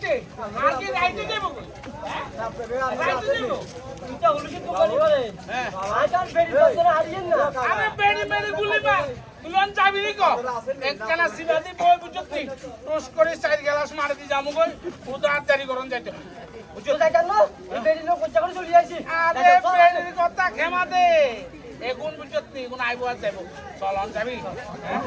রাইতে আজকে রাইতে দেব কই রাইতে দেব এটা হলো কি দোকানি করে হ্যাঁ আইতার বেড়ি বছর হারিয়েন না আরে বেড়ি মেরে গুলি মার তুলন যাবি নি কো একখানা সিবাদি বই বুঝতি টোস করে চার গ্লাস মারি দি যামু কই উদার দারি করন যাইতে বুঝছো যাইতান না বেড়ি লোক কোচা করে চলে আইছি আরে বেড়ির কথা ক্ষমা দে এগুন বুঝতি এগুন আইবো আর যাইবো চলন যাবি হ্যাঁ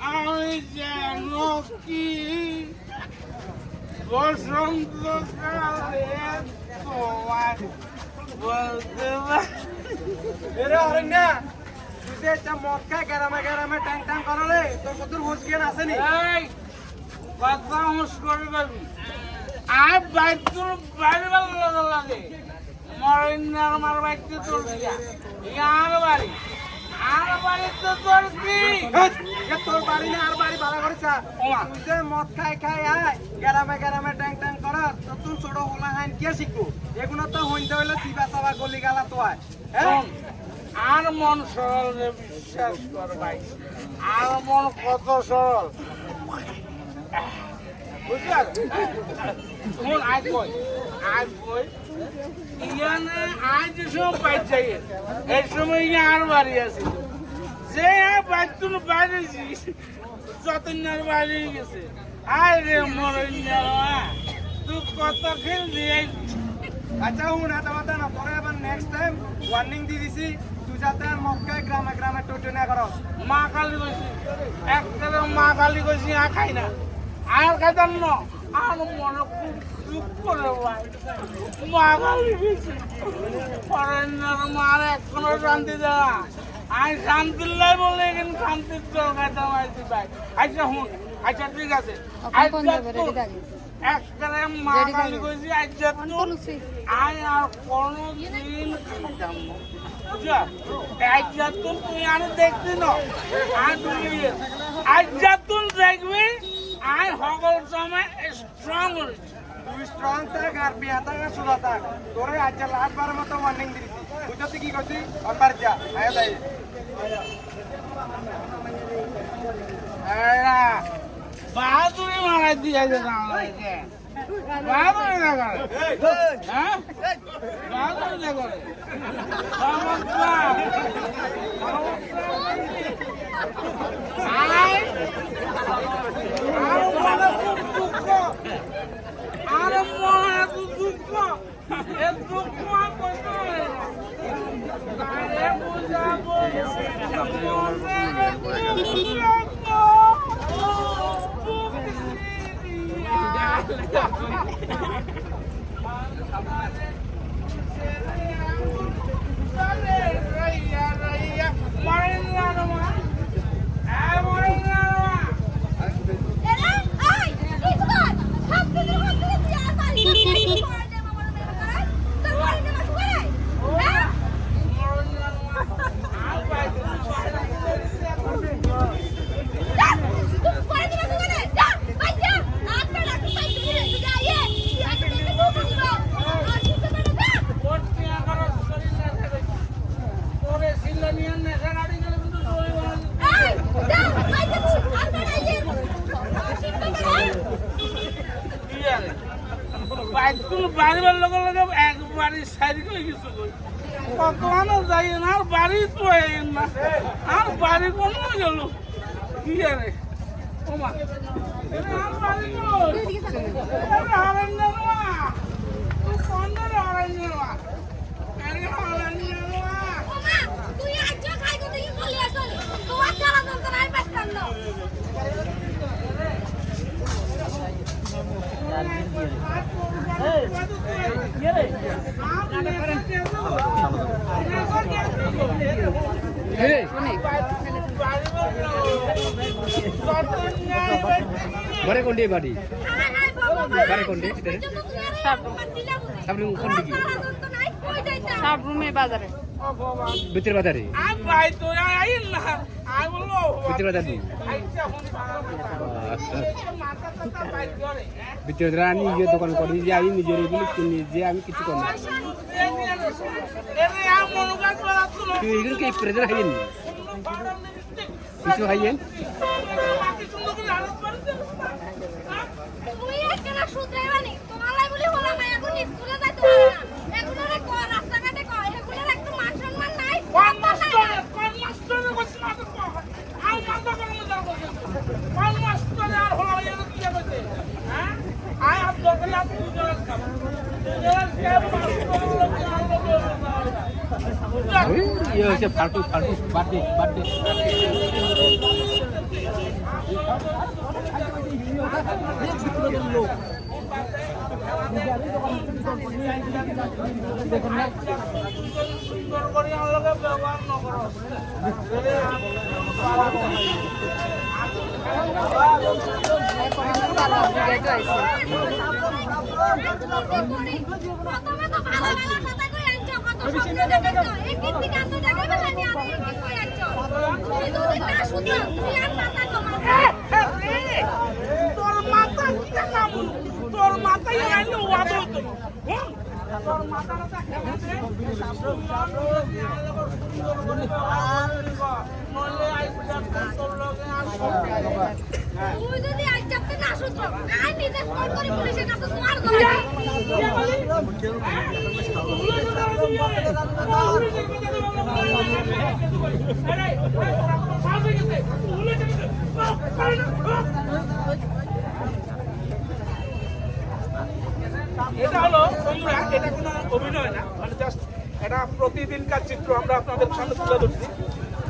আমি যেন কি বসন্তকালে তোমায় বলতে এরে অরণ্যা তুই যে একটা মদ খায় গ্রামে গ্রামে ট্যাং ট্যাং করলে তোর কত হুঁশ জ্ঞান আসেনি এই কথা হুঁশ করে পাবি আর বাইতুল বাইরে ভালো লাগে মরিন্নার মার বাইতে তোর দিয়া ইয়ার বাড়ি আর বাড়িতে তোর কি তোর বাড়ি না আর বাড়ি ভাড়া করেছ তুই যে মদ খাই খাই আয় গ্রামে গ্রামে ট্যাং ট্যাং কর তো তুই ছোট হোলা হাইন কে শিখবো এগুলো তো হইতে হইলে চিবা চাবা গলি গালা তো আয় হ্যাঁ আর মন সরল রে বিশ্বাস কর ভাই আর মন কত সরল বুঝলাম শুন আজ কই ইয়ানে আজ সব পাই যাই এই সময় আর বাড়ি আছে যে বাইতুল বাইরেছি যতনার বাড়ি গেছে আয় রে মরইনা তুই কত খেল দিয়ে আচ্ছা হুন হাতে মাথা না তোরে এবার নেক্সট টাইম ওয়ার্নিং দিয়ে দিছি তুই যাতে আর মদ খায় গ্রামে গ্রামে টোটো না কর মা কালী কইছি একবারে মা কালী কইছি আর খাই না আর খাইতাম না আর মনে খুব দুঃখ করে ভাই মা কালী কইছি ফরেনার মার এখনো শান্তি দেওয়া আমি শান্তিল্লাই বলে এখানে শান্তির জল খাইতাম আইছি ভাই আচ্ছা হুন আচ্ছা ঠিক আছে একবারে মা কালী কইছি আচ্ছা আই আর কোনদিন খাইতাম না আজ্জাতুন তুই আর দেখবি না আর তুমি আজ্জাতুন দেখবি আর সকল সময় স্ট্রং তুই স্ট্রং থাক আর বিয়া থাক আর সুদা থাক তোরে আজ লাস্ট বারের মতো ওয়ার্নিং দিছি বুঝতে কি করছি অনবার যা আয় যাই বাহাদুরি মারাই দিয়েছে আমাদেরকে বাহাদুরি না করে হ্যাঁ বাহাদুরি না করে আর মনে দুঃখ এ দুঃখ বুঝাবো বাড়িবার লগে লগে একবারই সাইড করে কিছু কত আনা যাই না আর বাড়ি তো না আর বাড়ি কোন গেল কি জানে ওমা আর বাড়ি তুই কোন তুই আজ খাই তো দেখি চলে আসল তোমার জ্বালা যন্ত্রণায় ব্যস্তাম না বারে কোনটি বাড়ি বারে কোনটি সব রুম কোন দিকে সব রুমে বাজারে ভিতর বাজারে ভাই তোরা আইন না আই বললো ভিতর বাজার ভিতরে আনি নিজের দোকান করি যে আমি নিজের এগুলো কিনি যে আমি কিছু করি না তুই এগুলো কি প্রেজেন্ট হাইয়েন কিছু হাইয়েন তুই একলা শুধরাইবানি তোমালাই বলি হলা না এখন স্কুলে যাইতে পারে না এগুলো রে কর রাস্তাঘাটে কর এগুলো একটু মান সম্মান নাই ইয়ে হচ্ছে ফালতু ফালতু বার্থডে বার্থডে সুন্দর করে আমাকে ব্যবহার না করো প্রথমে তো ভালো ভালো কথা কই আনছো কত স্বপ্ন দেখাইছো এই কীর্তি কাণ্ড দেখাইবে না নি আর কি কই আনছো তুই যদি না শুনছো তুই আর মাথা কমা তোর মাথা কি কাম তোর মাথায় আইলো ওয়াদা হতো তোর মাথাটা খেতে নলে আইসা তোর লগে আসো তুই যদি আজ যাতে না শুনছো আই নিজে ফোন করে পুলিশের কাছে তোমার গলা এটা হলো তোমরা এটা কোনো অভিনয় না মানে জাস্ট এটা প্রতিদিনকার চিত্র আমরা আপনাদের সামনে তুলে ধরছি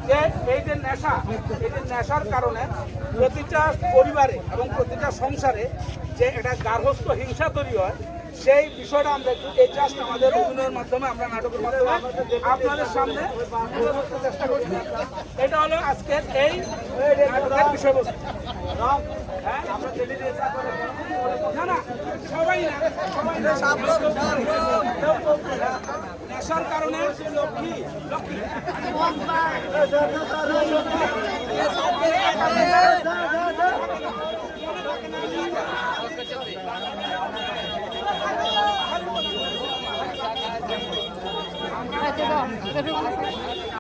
যে এই যে নেশার কারণে প্রতিটা পরিবারে এবং প্রতিটা সংসারে যে এটা গার্হস্থ্য হিংসা তৈরি হয় সেই বিষয়টা আমরা একটু এই জাস্ট আমাদের অভিনয়ের মাধ্যমে আমরা নাটকের মাধ্যমে আপনাদের সামনে তুলে ধরতে চেষ্টা করছি এটা হলো আজকের এই নাটকের বিষয়বস্তু হ্যাঁ আমরা না না সবাই না সবাই না নেশার কারণে লক্ষ্মী লক্ষ্মী Gracias.